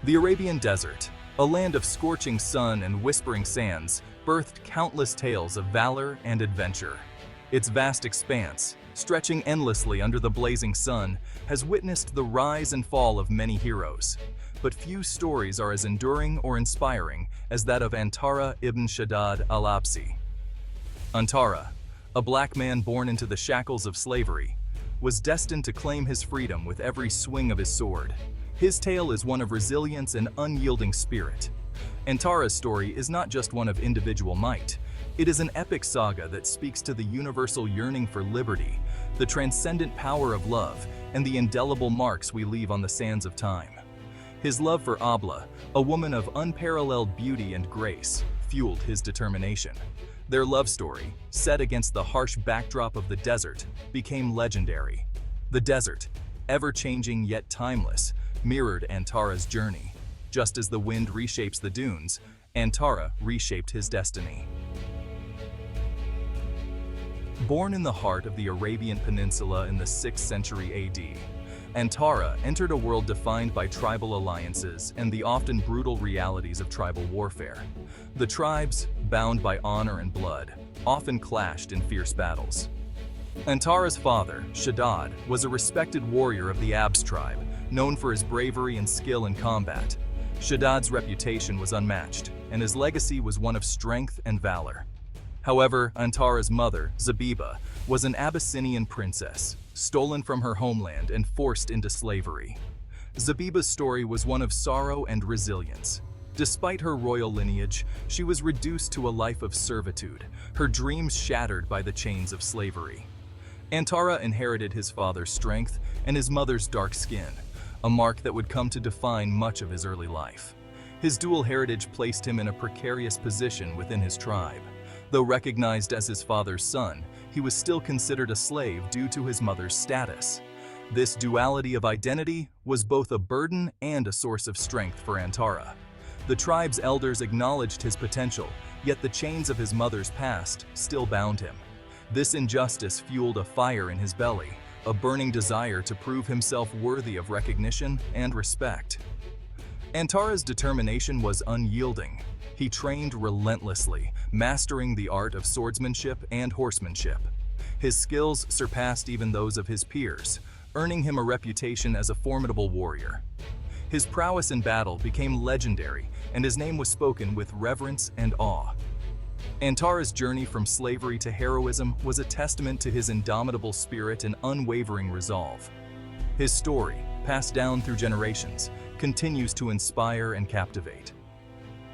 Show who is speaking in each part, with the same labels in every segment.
Speaker 1: The Arabian Desert, a land of scorching sun and whispering sands, birthed countless tales of valor and adventure. Its vast expanse, stretching endlessly under the blazing sun, has witnessed the rise and fall of many heroes. But few stories are as enduring or inspiring as that of Antarah ibn Shaddad al-Absi. Antara, a black man born into the shackles of slavery, was destined to claim his freedom with every swing of his sword. His tale is one of resilience and unyielding spirit. Antarah's story is not just one of individual might. It is an epic saga that speaks to the universal yearning for liberty, the transcendent power of love, and the indelible marks we leave on the sands of time. His love for Ablah, a woman of unparalleled beauty and grace, fueled his determination. Their love story, set against the harsh backdrop of the desert, became legendary. The desert, ever-changing yet timeless, mirrored Antarah's journey. Just as the wind reshapes the dunes, Antarah reshaped his destiny. Born in the heart of the Arabian Peninsula in the 6th century AD, Antarah entered a world defined by tribal alliances and the often brutal realities of tribal warfare. The tribes, bound by honor and blood, often clashed in fierce battles. Antarah's father, Shaddad, was a respected warrior of the Abs tribe, known for his bravery and skill in combat. Shaddad's reputation was unmatched, and his legacy was one of strength and valor. However, Antarah's mother, Zabiba, was an Abyssinian princess, stolen from her homeland and forced into slavery. Zabiba's story was one of sorrow and resilience. Despite her royal lineage, she was reduced to a life of servitude, her dreams shattered by the chains of slavery. Antarah inherited his father's strength and his mother's dark skin, a mark that would come to define much of his early life. His dual heritage placed him in a precarious position within his tribe. Though recognized as his father's son, he was still considered a slave due to his mother's status. This duality of identity was both a burden and a source of strength for Antarah. The tribe's elders acknowledged his potential, yet the chains of his mother's past still bound him. This injustice fueled a fire in his belly, a burning desire to prove himself worthy of recognition and respect. Antarah's determination was unyielding. He trained relentlessly, mastering the art of swordsmanship and horsemanship. His skills surpassed even those of his peers, earning him a reputation as a formidable warrior. His prowess in battle became legendary, and his name was spoken with reverence and awe. Antarah's journey from slavery to heroism was a testament to his indomitable spirit and unwavering resolve. His story, passed down through generations, continues to inspire and captivate.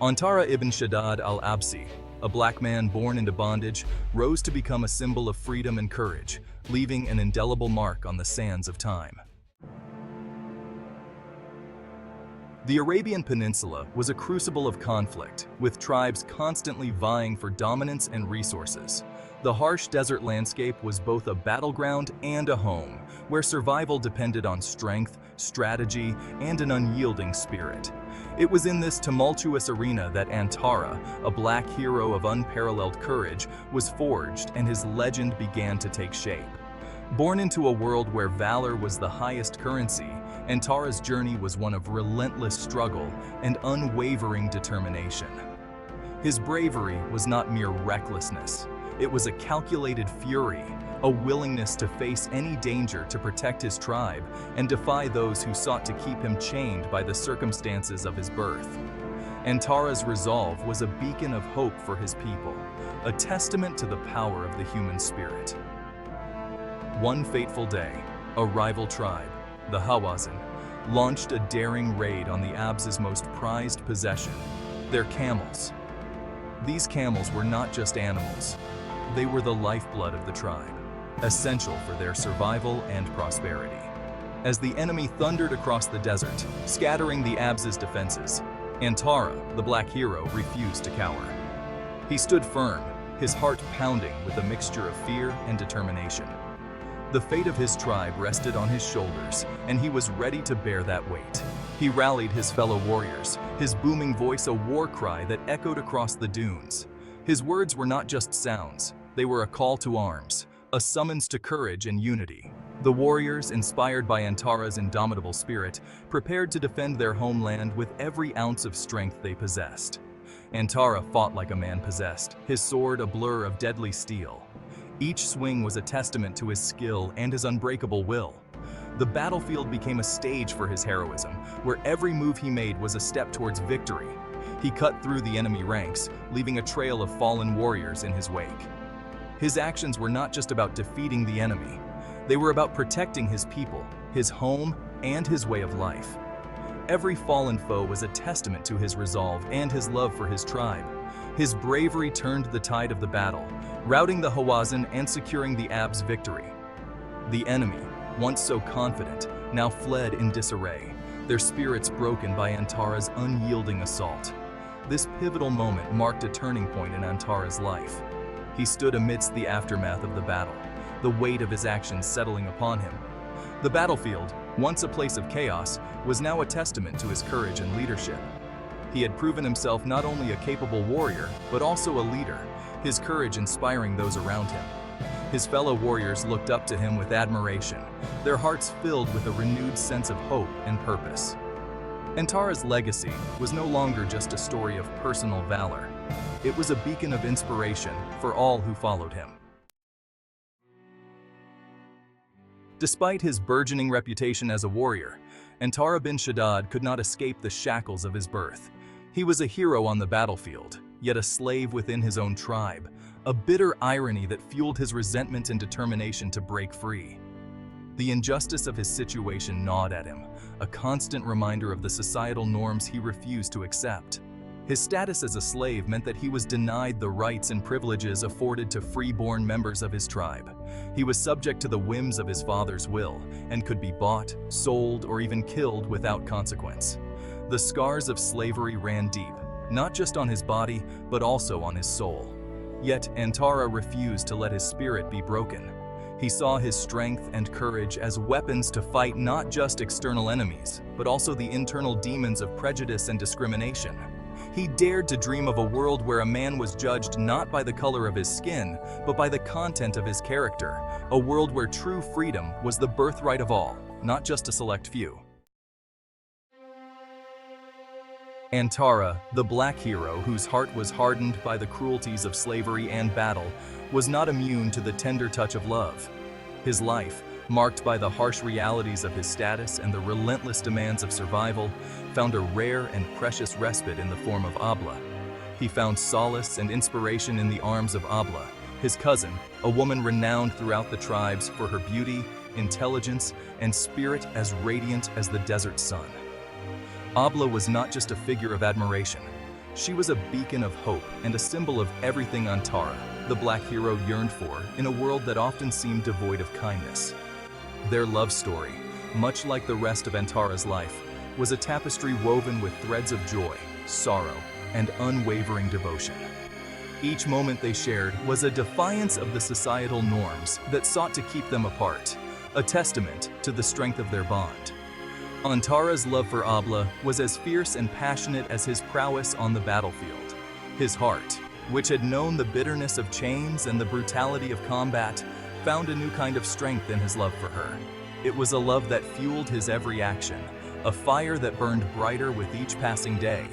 Speaker 1: Antarah ibn Shaddad al-Absi, a black man born into bondage, rose to become a symbol of freedom and courage, leaving an indelible mark on the sands of time. The Arabian Peninsula was a crucible of conflict, with tribes constantly vying for dominance and resources. The harsh desert landscape was both a battleground and a home, where survival depended on strength, strategy, and an unyielding spirit. It was in this tumultuous arena that Antarah, a black hero of unparalleled courage, was forged and his legend began to take shape. Born into a world where valor was the highest currency, Antarah's journey was one of relentless struggle and unwavering determination. His bravery was not mere recklessness. It was a calculated fury, a willingness to face any danger to protect his tribe and defy those who sought to keep him chained by the circumstances of his birth. Antarah's resolve was a beacon of hope for his people, a testament to the power of the human spirit. One fateful day, a rival tribe, the Hawazin, launched a daring raid on the Abs' most prized possession, their camels. These camels were not just animals, they were the lifeblood of the tribe, essential for their survival and prosperity. As the enemy thundered across the desert, scattering the Abs' defenses, Antarah, the black hero, refused to cower. He stood firm, his heart pounding with a mixture of fear and determination. The fate of his tribe rested on his shoulders, and he was ready to bear that weight. He rallied his fellow warriors, his booming voice a war cry that echoed across the dunes. His words were not just sounds, they were a call to arms, a summons to courage and unity. The warriors, inspired by Antara's indomitable spirit, prepared to defend their homeland with every ounce of strength they possessed. Antara fought like a man possessed, his sword a blur of deadly steel. Each swing was a testament to his skill and his unbreakable will. The battlefield became a stage for his heroism, where every move he made was a step towards victory. He cut through the enemy ranks, leaving a trail of fallen warriors in his wake. His actions were not just about defeating the enemy. They were about protecting his people, his home, and his way of life. Every fallen foe was a testament to his resolve and his love for his tribe. His bravery turned the tide of the battle, routing the Hawazin and securing the Ab's victory. The enemy, once so confident, now fled in disarray, their spirits broken by Antara's unyielding assault. This pivotal moment marked a turning point in Antara's life. He stood amidst the aftermath of the battle, the weight of his actions settling upon him. The battlefield, once a place of chaos, was now a testament to his courage and leadership. He had proven himself not only a capable warrior, but also a leader, his courage inspiring those around him. His fellow warriors looked up to him with admiration, their hearts filled with a renewed sense of hope and purpose. Antara's legacy was no longer just a story of personal valor. It was a beacon of inspiration for all who followed him. Despite his burgeoning reputation as a warrior, Antarah ibn Shaddad could not escape the shackles of his birth. He was a hero on the battlefield, yet a slave within his own tribe, a bitter irony that fueled his resentment and determination to break free. The injustice of his situation gnawed at him, a constant reminder of the societal norms he refused to accept. His status as a slave meant that he was denied the rights and privileges afforded to free-born members of his tribe. He was subject to the whims of his father's will and could be bought, sold, or even killed without consequence. The scars of slavery ran deep, not just on his body, but also on his soul. Yet Antara refused to let his spirit be broken. He saw his strength and courage as weapons to fight not just external enemies, but also the internal demons of prejudice and discrimination. He dared to dream of a world where a man was judged not by the color of his skin, but by the content of his character, a world where true freedom was the birthright of all, not just a select few. Antara, the black hero whose heart was hardened by the cruelties of slavery and battle, was not immune to the tender touch of love. His life, marked by the harsh realities of his status and the relentless demands of survival, found a rare and precious respite in the form of Ablah. He found solace and inspiration in the arms of Ablah, his cousin, a woman renowned throughout the tribes for her beauty, intelligence, and spirit as radiant as the desert sun. Ablah was not just a figure of admiration. She was a beacon of hope and a symbol of everything Antara, the black hero, yearned for in a world that often seemed devoid of kindness. Their love story, much like the rest of Antara's life, was a tapestry woven with threads of joy, sorrow, and unwavering devotion. Each moment they shared was a defiance of the societal norms that sought to keep them apart, a testament to the strength of their bond. Antara's love for Ablah was as fierce and passionate as his prowess on the battlefield. His heart, which had known the bitterness of chains and the brutality of combat, found a new kind of strength in his love for her. It was a love that fueled his every action, a fire that burned brighter with each passing day.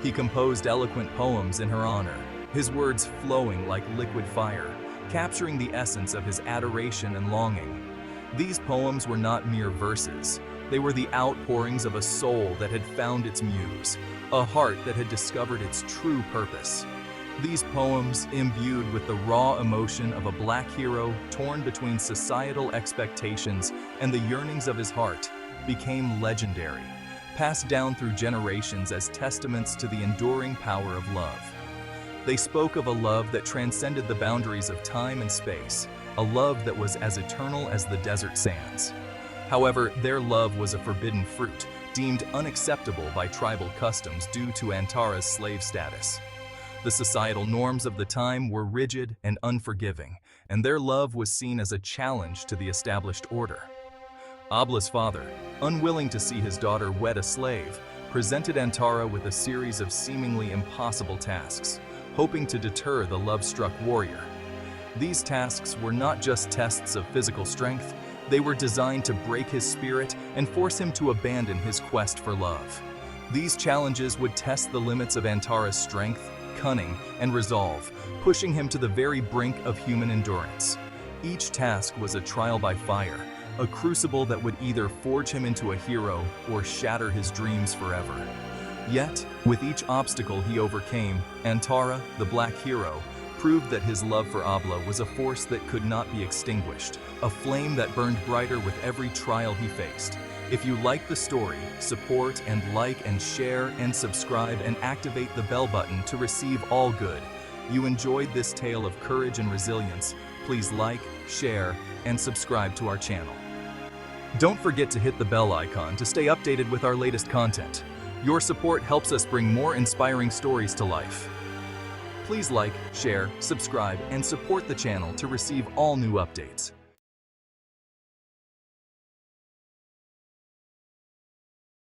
Speaker 1: He composed eloquent poems in her honor, his words flowing like liquid fire, capturing the essence of his adoration and longing. These poems were not mere verses. They were the outpourings of a soul that had found its muse, a heart that had discovered its true purpose. These poems, imbued with the raw emotion of a black hero torn between societal expectations and the yearnings of his heart, became legendary, passed down through generations as testaments to the enduring power of love. They spoke of a love that transcended the boundaries of time and space, a love that was as eternal as the desert sands. However, their love was a forbidden fruit, deemed unacceptable by tribal customs due to Antara's slave status. The societal norms of the time were rigid and unforgiving, and their love was seen as a challenge to the established order. Ablah's father, unwilling to see his daughter wed a slave, presented Antara with a series of seemingly impossible tasks, hoping to deter the love-struck warrior. These tasks were not just tests of physical strength, They were designed to break his spirit and force him to abandon his quest for love. These challenges would test the limits of Antara's strength, cunning, and resolve, pushing him to the very brink of human endurance. Each task was a trial by fire, a crucible that would either forge him into a hero or shatter his dreams forever. Yet, with each obstacle he overcame, Antara, the Black Hero, proved that his love for Ablah was a force that could not be extinguished, a flame that burned brighter with every trial he faced. If you like the story, support and like and share and subscribe and activate the bell button to receive all good. You enjoyed this tale of courage and resilience, please like, share, and subscribe to our channel. Don't forget to hit the bell icon to stay updated with our latest content. Your support helps us bring more inspiring stories to life. Please like, share, subscribe, and support the channel to receive all new updates.